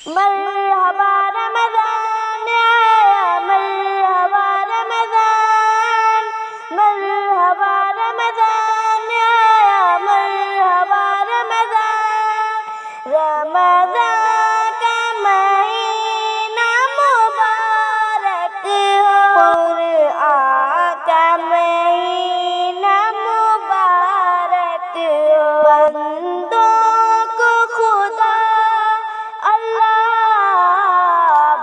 مرحبا رمضان آیا، مرحبا رمضان، مرحبا رمضان آیا، مرحبا رمضان۔ رمضان کا مہینہ مبارک ہو، قرآن کا مہینہ مبارک ہو، بندوں کو خدا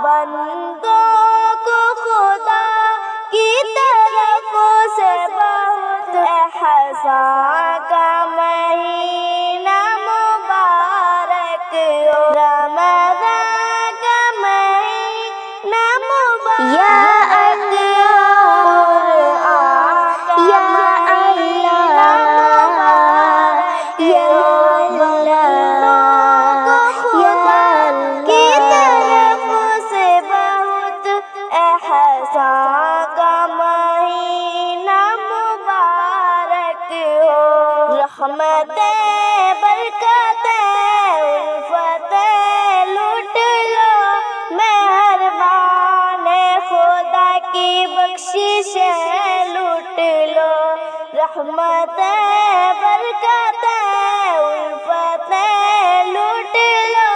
بندوں کو خدا کی طرف سے بہت احسان کا مہینہ مبارک ہو، رمضان کا مہینہ مبارک یا رحمتیں برکتیں الفتیں لوٹ لو، مہربان خدا کی بخششیں لوٹ لو، رحمتیں برکتیں الفتیں لوٹ لو،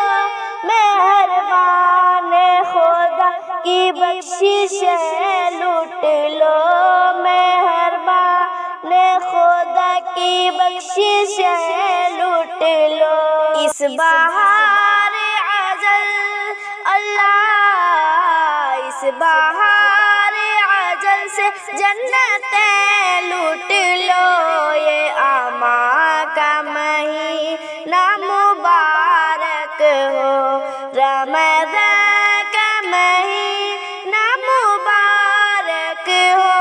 مہربان خدا کی بخششیں لوٹ لو، مہربان خدا کی بخششیں لوٹ لو۔ اس بہار اجل اللہ، اس بہار اجل سے جنتیں لوٹ لو، یہ امان کا مہینہ مبارک ہو، رمضان کا مہینہ مبارک ہو،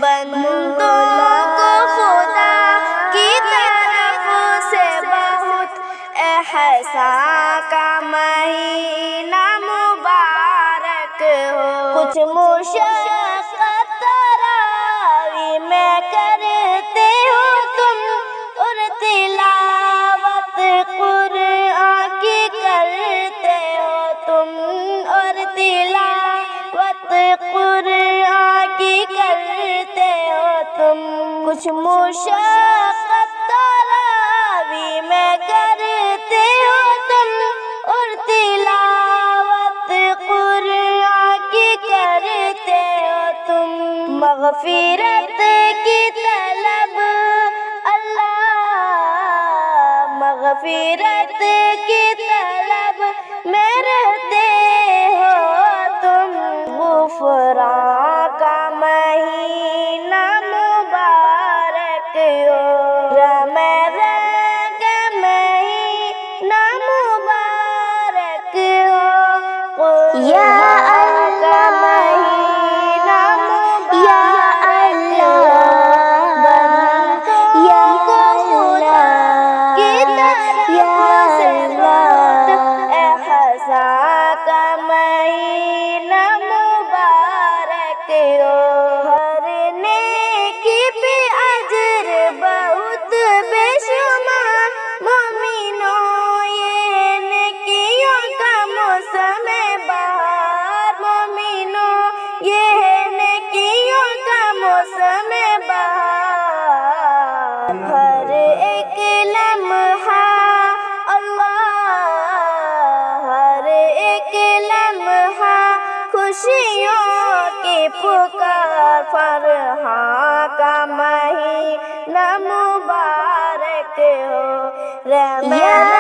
بندوں کو خدا کی طرف سے بہت احسان کا مہینہ مبارک ہو، کچھ مشقت تراویح میں کرتے ہو تم، اور تلاوت قرآن کی کرتے ہو تم، اور تلاوت قرآن کی کرتے ہو تم، کچھ مشقت تراویح میں کرتے ہو تم، اور تلاوت قرآن کی کرتے ہو تم، مغفرت کی طلب اللہ، مغفرت کی طلب میں رہتے ہو تم، غفران کا مہینہ مبارک ہو، رمضان کا مہینہ مبارک ہو، قرآن کا مہینہ مبارک ہو، یا خدا کی طرف سے بہت احسان کا مہینہ مبارک ہو، ہر نیکی پہ اجر بہت بے شمار، مومنوں یہ نیکیوں کا موسم بہار، مومنوں یہ نیکیوں کا موسم بہار، ہر ایک لمحہ اللہ، ہر ایک لمحہ خوشیوں کی پکار، فرحان کا مہینہ مبارک ہو، رمضان